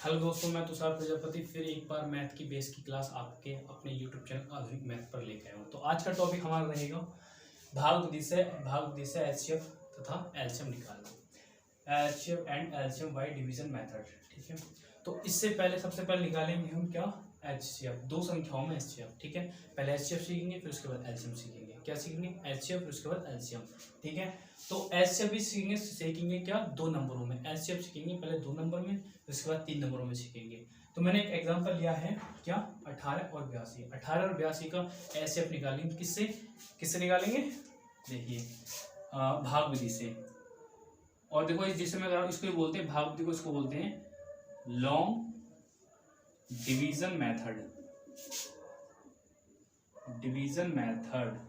Hello दोस्तों, मैं तुषार प्रजापति फिर एक बार मैथ की बेस की क्लास आपके अपने यूट्यूब चैनल आधुनिक मैथ पर लेकर आया हूँ। तो आज का टॉपिक हमारा रहेगा भागविधि से एचसीएफ तथा एलसीएम निकालना, HCF and LCM by division method. ठीक है, तो इससे पहले सबसे पहले निकालेंगे हम क्या, एचसीएफ। दो संख्याओं में एचसीएफ। ठीक है, पहले एचसीएफ सीखेंगे फिर उसके बाद एलसीएम सीखेंगे। क्या सीखेंगे? एचसीएफ फिर उसके बाद एलसीएम। ठीक है, तो एचसीएफ भी सीखेंगे क्या, दो नंबरों में। एचसीएफ सीखेंगे पहले 2 नंबर में, उसके बाद 3 नंबरों में सीखेंगे। तो मैंने एक एग्जांपल लिया है क्या, 18 और 82। 18 और 82 का एचसीएफ निकालेंगे किससे निकालेंगे? देखिए भाग विधि से। और देखो जिससे मैं कर रहा हूँ इसको बोलते हैं भाग विधि को, इसको बोलते हैं लॉन्ग डिवीजन मेथड।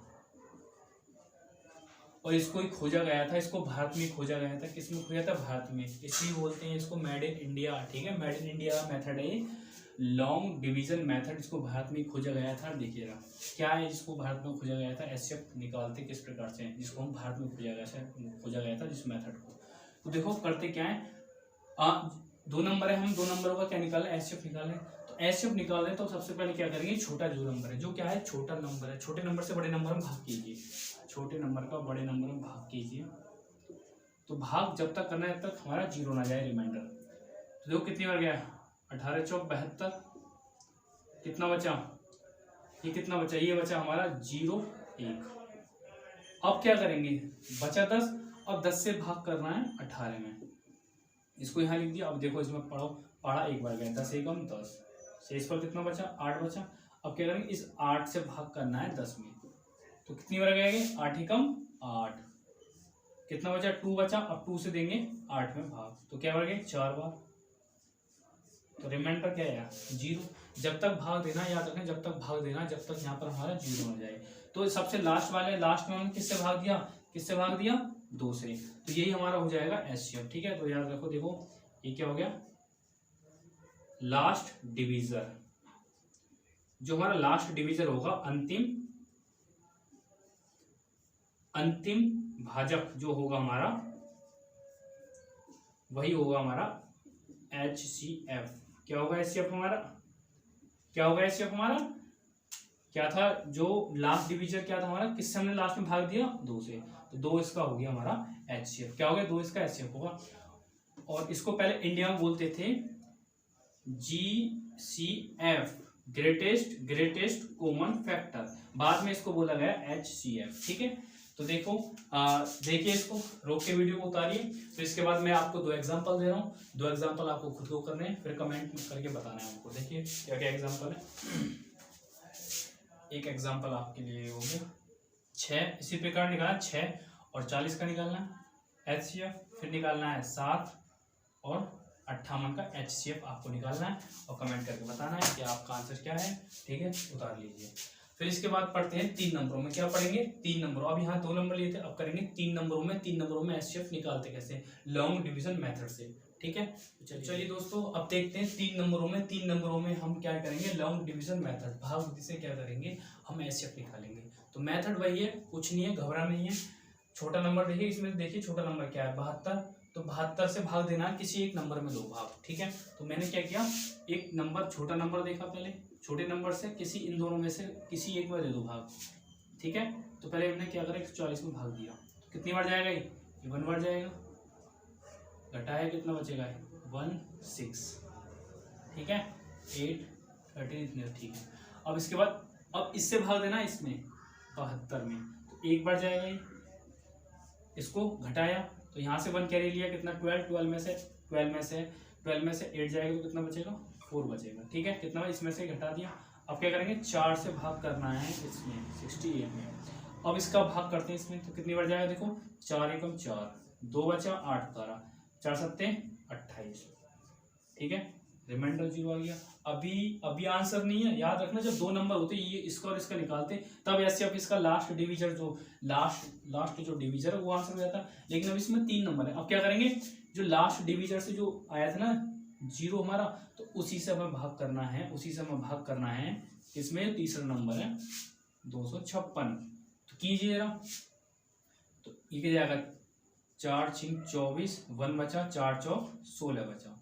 और इसको ही खोजा गया था, इसको भारत में खोजा गया था। किसमें खोजा था? भारत में। इसलिए बोलते हैं इसको मेड इन इंडिया। ठीक है, मेड इन इंडिया मेथड है लॉन्ग डिवीजन मेथड। इसको भारत में खोजा गया था। देखिएगा क्या है, जिसको भारत में खोजा गया था। एचसीएफ निकालते किस प्रकार से, जिसको हम भारत में खोजा गया था जिस मेथड को। तो देखो करते क्या है, 2 नंबर है, हम 2 नंबरों का क्या निकालें, एचसीएफ निकालें। तो एचसीएफ निकालें तो सबसे पहले क्या करेंगे, छोटा जो नंबर है, जो क्या है छोटा नंबर है, छोटे नंबर से बड़े नंबर में भाग कीजिए। छोटे नंबर का बड़े नंबर में भाग कीजिए। तो भाग जब तक करना है तब तक हमारा 0 ना जाए, रिमाइंडर। तो देखो कितनी बार गया, 18 चौक 72। कितना बचा, ये कितना बचा, ये बचा हमारा 0 1। अब क्या करेंगे, बचा 10। अब 10 से भाग करना है 18 में, इसको यहाँ लिख दिया। अब देखो इसमें पढ़ा एक बार गया, 10 एकम 10। शेष पर कितना बचा, 8 बचा। अब क्या करेंगे, इस 8 से भाग करना है 10 में। तो कितनी बार गए, 8 एकम 8। कितना बचा, 2 बचा। अब 2 से देंगे 8 में भाग, तो क्या बार गए, 4 बार। तो रिमाइंडर क्या है, 0। जब तक भाग देना, याद रखें, जब तक भाग देना, जब तक यहाँ पर हमारा 0 हो जाए। तो सबसे लास्ट में हमने किससे भाग दिया, 2 से। तो यही हमारा हो जाएगा एचसीएफ। ठीक है, तो याद रखो, देखो ये क्या हो गया, लास्ट डिवीजर। जो हमारा लास्ट डिवीजर होगा, अंतिम भाजक जो होगा हमारा, वही होगा हमारा एचसीएफ। क्या होगा एचसीएफ हमारा, क्या था जो लास्ट डिवीजर, क्या था हमारा, किससे हमने लास्ट में भाग दिया, 2 से। तो 2 इसका हो गया हमारा एचसीएफ। क्या हो गया, 2 इसका एचसीएफ होगा। और इसको पहले इंडिया में बोलते थे जीसीएफ, ग्रेटेस्ट कॉमन फैक्टर। बाद में इसको बोला गया एचसीएफ। ठीक है, तो देखो देखिए, इसको रोक के वीडियो को उतारिए। फिर इसके बाद मैं आपको 2 एग्जांपल दे रहा हूँ। 2 एग्जांपल आपको खुद को करने हैं, फिर कमेंट करके बताना है आपको। देखिए क्या क्या एग्जांपल है। एक एग्जांपल आपके लिए हो गया 6, इसी प्रकार निकालना 6 और 40 का निकालना है एचसीएफ। फिर निकालना है 7 और 58 का एचसीएफ आपको निकालना है, और कमेंट करके बताना है कि आपका आंसर क्या है। ठीक है, उतार लीजिए। फिर इसके बाद पढ़ते हैं 3 नंबरों में। क्या पढ़ेंगे, 3 नंबरों। अब यहाँ 2 नंबर लिए थे, अब करेंगे 3 नंबरों में एचसीएफ निकालते कैसे, लॉन्ग डिवीजन मेथड से। ठीक है, चलिए दोस्तों अब देखते हैं 3 नंबरों में हम क्या करेंगे, लॉन्ग डिवीजन मेथड, भाग विधि से क्या करेंगे, हम एचसीएफ निकालेंगे। तो मेथड वही है, कुछ नहीं है, घबरा नहीं है। छोटा नंबर देखिए, इसमें देखिए छोटा नंबर क्या है, 72। तो 72 से भाग देना है, किसी एक नंबर में 2 भाग। ठीक है, तो मैंने क्या किया, एक नंबर छोटा नंबर देखा पहले, छोटे नंबर से इन दोनों में से किसी एक में दे 2 भाग। ठीक है, तो पहले हमने क्या करा, 140 में भाग दिया। तो कितनी बार जाएगा, ये 1 बार जाएगा। घटाया कितना बचेगा, 1 6। ठीक है, 8 13 इतने। ठीक है, अब इसके बाद अब इससे भाग देना, इसमें 72 में, तो 1 बार जाएगा ये। इसको घटाया तो यहाँ से 1 कैरी लिया, कितना 12 में से 8 जाएगा तो कितना बचेगा, 4 बचेगा। ठीक है, कितना इसमें से घटा दिया। अब क्या करेंगे, 4 से भाग करना है इसमें 68 में। अब इसका भाग करते हैं इसमें, तो कितनी बार जाएगा, देखो 4 एकम 4, 2 बचा 8 12, 4 सत्ते 28। ठीक है, रिमाइंडर 0 आ गया। अभी आंसर नहीं है, याद रखना, जब 2 नंबर होते ये इसका और इसका निकालते तब ऐसे अब इसका लास्ट डिवीजर जो लास्ट जो डिवीजर है वो आंसर हो जाता है। लेकिन अब इसमें 3 नंबर है। अब क्या करेंगे, जो लास्ट डिवीजर से जो आया था ना 0 हमारा, तो उसी से हमें भाग करना है। इसमें तीसरा नंबर है 256। तो कीजिए जरा, तो ये जाएगा 4 6 24, 1 बचा, 4 4 16 बचा।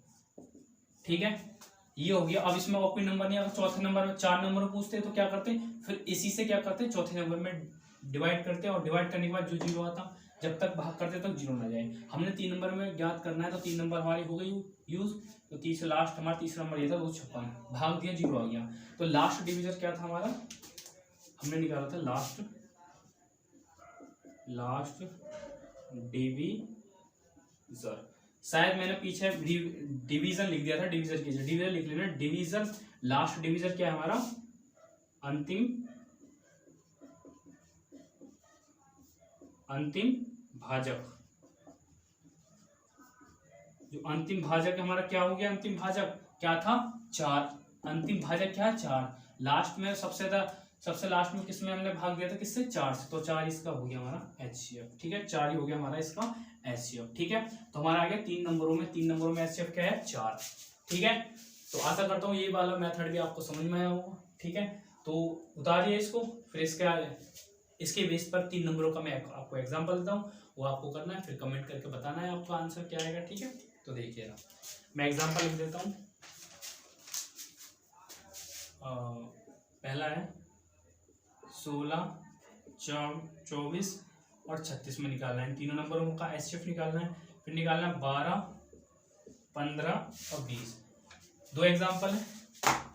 ठीक है, ये हो गया। अब इसमें और कोई नंबर नहीं, अगर चौथे नंबर में 4 नंबर पूछते हैं तो क्या करते हैं, फिर इसी से क्या करते हैं, चौथे नंबर में डिवाइड करते हैं, और डिवाइड करने के बाद जो जीरो आता जब तक भाग करते तक जीरो ना जाए। हमने 3 नंबर में ज्ञात करना है, तो 3 नंबर हमारी हो गई यूज। तो तीसरा लास्ट हमारा तीसरा नंबर ये था 256, भाग दिया जीरो आ गया। तो लास्ट डिविजन क्या था हमारा, हमने निकाला था लास्ट डिवीजर। शायद मैंने पीछे डिवीजन लिख दिया था, डिवीजन कीजिए, डिवीजन लिख लेना, डिवीजन। लास्ट डिवीजन क्या है हमारा, अंतिम भाजक। जो अंतिम भाजक हमारा क्या हो गया, अंतिम भाजक क्या था 4, अंतिम भाजक क्या है 4। लास्ट में सबसे लास्ट में किसमें हमने भाग दिया था, किससे 4 से, तो 4 इसका हो गया हमारा HCF। ठीक है, 4 ही हो गया हमारा इसका HCF। ठीक है, तो हमारा आ गया 3 नंबरों में HCF क्या है 4। ठीक है, तो आशा करता हूँ ये वाला मेथड भी आपको समझ में आया होगा। ठीक है, तो उतारिए इसको, फिर इसके बेस पर 3 नंबरों का मैं आपको एग्जाम्पल देता हूँ, वो आपको करना है, फिर कमेंट करके बताना है आपका आंसर क्या आएगा। ठीक है, तो देखिए ना, मैं एग्जाम्पल लिख देता हूँ। पहला है 16, 24 और 36 में निकालना है, तीनों नंबरों का HCF निकालना है। फिर निकालना है 12, 15 और 20। 2 एग्जाम्पल है,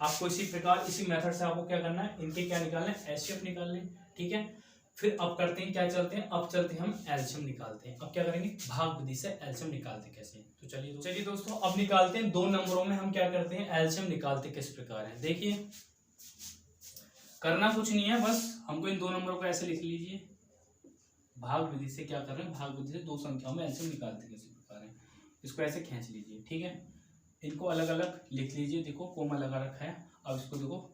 आपको इसी प्रकार इसी मेथड से आपको क्या करना है, इनके क्या निकालना है, HCF निकालने। ठीक है, फिर अब करते हैं क्या, चलते हैं अब चलते हैं हम एलसीएम निकालते हैं। अब क्या करेंगे, भाग विधि से एलसीएम निकालते कैसे, तो चलिए दोस्तों अब निकालते हैं। 2 नंबरों में हम क्या करते हैं, एलसीएम निकालते किस प्रकार है। देखिए, करना कुछ नहीं है, बस हमको इन 2 नंबरों को ऐसे लिख लीजिए। भाग विधि से क्या कर रहे हैं, भाग विधि से 2 संख्याओं में एलसीएम निकालते किस प्रकार है, इसको ऐसे खींच लीजिए। ठीक है, इनको अलग अलग लिख लीजिए, देखो कोमा लगा रखा है। अब इसको देखो,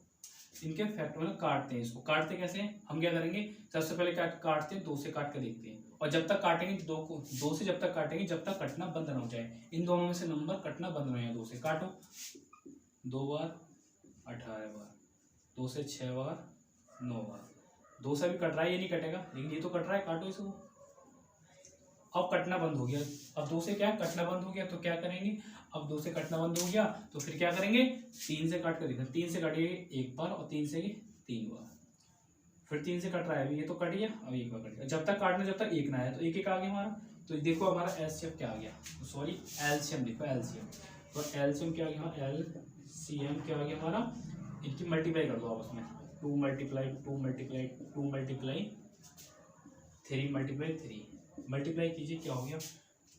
इनके फैक्टोरियल काटते हैं, इसको काटते कैसे हैं, हम क्या करेंगे, सबसे पहले काटते हैं 2 से काट के देखते हैं, और जब तक काटेंगे 2 से जब तक काटेंगे जब तक कटना बंद ना हो जाए। इन दोनों में से नंबर कटना बंद ना हो जाए, 2 से काटो, 2 बार 18 बार, 2 से 6 बार 9 बार, 2 से भी कट रहा है, ये नहीं कटेगा, लेकिन ये तो कट रहा है, काटो इसको। अब कटना बंद हो गया, अब 2 से क्या कटना बंद हो गया, तो क्या करेंगे, अब 2 से कटना बंद हो गया तो फिर क्या करेंगे, 3 से काट कर देखना, 3 से काटिए 1 बार और 3 से 3 बार, फिर 3 से कट रहा है, अभी ये तो कट गया, अब 1 बार कट गया, जब तक काटना जब तक 1 ना आया, तो 1 1 आ गया हमारा। तो देखो हमारा एलसीएम क्या आ गया, सॉरी एलसीएम देखो, एलसीएम, तो एलसीएम क्या आ गया, एलसीएम क्या आ गया हमारा, इनकी मल्टीप्लाई कर दो आपस में, 2 multiply 2 multiply 2 multiply 3 multiply 3 multiply कीजिए, क्या हो गया,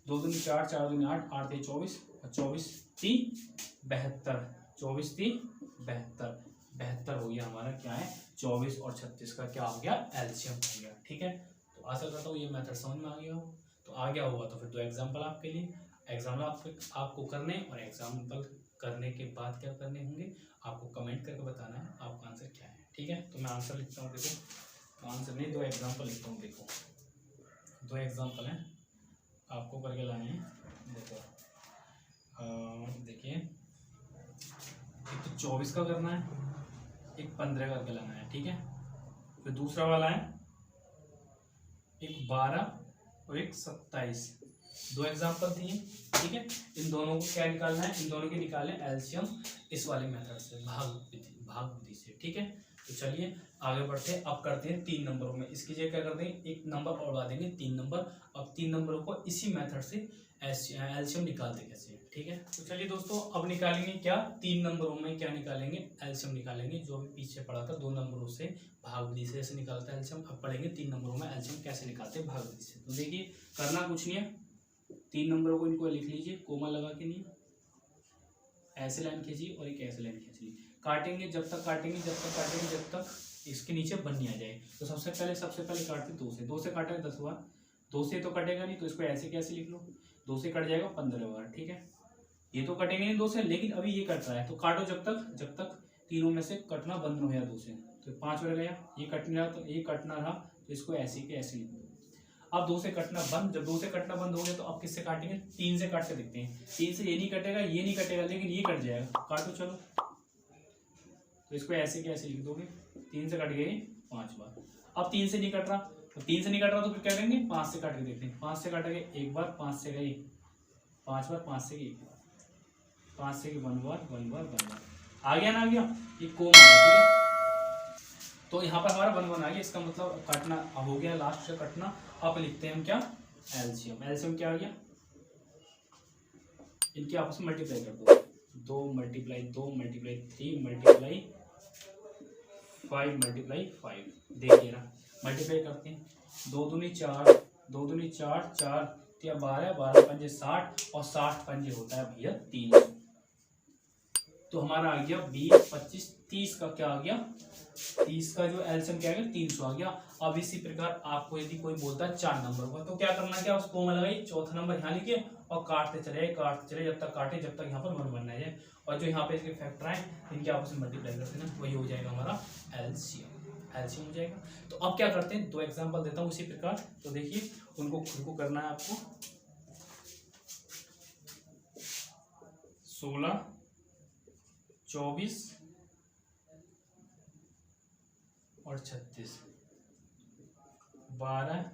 2 दूनी 4, 4 दूनी 8, 8 3 24 और 24 3 72, 24 3 72, 72 हो गया हमारा क्या है, 24 और 36 का क्या हो गया, एलसीएम हो गया। ठीक है, तो आशा करता हूँ ये मेथड समझ में आ गया हो, तो आ गया होगा तो फिर 2 एग्जाम्पल आपके लिए, एग्जाम्पल आपको करने, और एग्जाम्पल करने के बाद क्या करने होंगे, आपको कमेंट करके बताना है आपका आंसर क्या है। ठीक है, तो मैं आंसर लिखता हूँ, देखो आंसर नहीं 2 एग्जाम्पल लिखता हूँ, देखो 2 एग्जाम्पल हैं आपको करके लाए हैं। देखो देखिए, एक तो 24 का करना है, एक 15 करके लाना है। ठीक है, फिर दूसरा वाला है एक 12 और एक 27, 2 एग्जाम्पल दिए। ठीक है, इन दोनों को क्या निकालना है, इन दोनों के निकालें एलसीएम इस वाले मेथड से, भाग विधि से। ठीक है, तो चलिए आगे बढ़ते हैं, अब करते हैं 3 नंबरों में, इसकी जगह क्या करते हैं, 1 नंबर और बढ़ा देंगे 3 नंबर। अब 3 नंबरों को इसी मेथड से एलसीएम निकालते कैसे। ठीक है, तो चलिए दोस्तों अब निकालेंगे क्या, 3 नंबरों में क्या निकालेंगे, एलसीएम निकालेंगे, जो भी पीछे पढ़ा था 2 नंबरों से भाग विधि से ऐसे निकालता है एलसीएम। अब पढ़ेंगे 3 नंबरों में एलसीएम कैसे निकालते हैं भाग विधि से। तो देखिए, करना कुछ नहीं है, 3 नंबरों को इनको लिख लीजिए, कोमा लगा के, नहीं ऐसे लाइन खींचिए और एक ऐसे लाइन खींचिए, काटेंगे जब तक काटेंगे जब तक इसके नीचे बन नहीं आ जाए। तो सबसे पहले काटते 2 से काटेंगे 10 बार, 2 से तो कटेगा नहीं, तो इसको ऐसे कैसे लिख लो, 2 से कट जाएगा 15 बार। ठीक है, ये तो कटेंगे नहीं 2 से, लेकिन अभी ये कट रहा है, तो काटो जब तक तीनों में से कटना बंद हो गया 2 से, तो 5 हो गया, ये कटना, तो ये कटना रहा, तो इसको ऐसे के ऐसे लिख दो। अब 2 से कटना बंद, जब 2 से कटना बंद हो गया तो अब किससे काटेंगे, 3 से काट के देखते हैं, 3 से ये नहीं कटेगा, लेकिन ये कट जाएगा, काटो चलो, तो इसको ऐसे के ऐसे लिख दोगे, 3 से कट गए 5 बार। अब 3 से नहीं कट रहा, तो 3 से नहीं कट रहा तो फिर क्या करेंगे, 5 से काट के देखते हैं, 5 से काटेंगे 1 बार, 5 से गए 5 बार, 5 से गए 1 बार, 5 से 1 बार 1 बार 1 बार आ गया ना, आ गया, ये कॉमन है, ठीक है। तो यहाँ पर हमारा 1 1 आ गया, इसका मतलब काटना हो गया, लास्ट से कटना। अब लिखते हैं हम क्या, एलसीएम। एलसीएम क्या आ गया, इनके आपस में मल्टीप्लाई कर दो, 2 मल्टीप्लाई 2 मल्टीप्लाई 3 मल्टीप्लाई 5 मल्टीप्लाई 5, देखिए ना मल्टीप्लाई करते हैं, 2 दूनी 4, 2 दूनी 4, 4 या 12, 12 पंजे 60 और 60 पंजे होता है भैया 300। तो हमारा आ गया 20 25 30 का क्या आ गया, 30 का जो एलसीएम क्या आ गया 300 आ गया। अब इसी प्रकार आपको यदि कोई बोलता है 4 नंबर का, तो क्या करना, क्या उसको कॉमा लगाई, चौथा नंबर यहाँ लिखिए और काटते चले जब तक काटे, जब तक यहाँ पर 1 बनना है। और जो यहाँ पे इसके फैक्टर आए इनके आपस में मल्टीप्लाई करते हैं, वही हो जाएगा हमारा एलसीएम। एलसीएम हो जाएगा। तो अब क्या करते हैं, 2 एग्जाम्पल देता हूँ इसी प्रकार, तो देखिए उनको खुद को करना है आपको। 16 24 और 36 12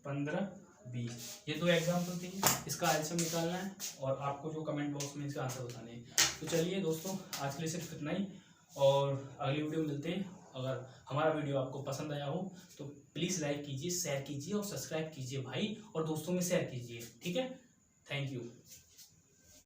15 20, ये 2 एग्जाम्पल थे, इसका एलसीएम निकालना है और आपको जो कमेंट बॉक्स में इसका आंसर बताने हैं। तो चलिए दोस्तों, आज के लिए सिर्फ इतना ही, और अगली वीडियो में मिलते हैं। अगर हमारा वीडियो आपको पसंद आया हो तो प्लीज़ लाइक कीजिए, शेयर कीजिए और सब्सक्राइब कीजिए भाई, और दोस्तों में शेयर कीजिए, ठीक है। Thank you.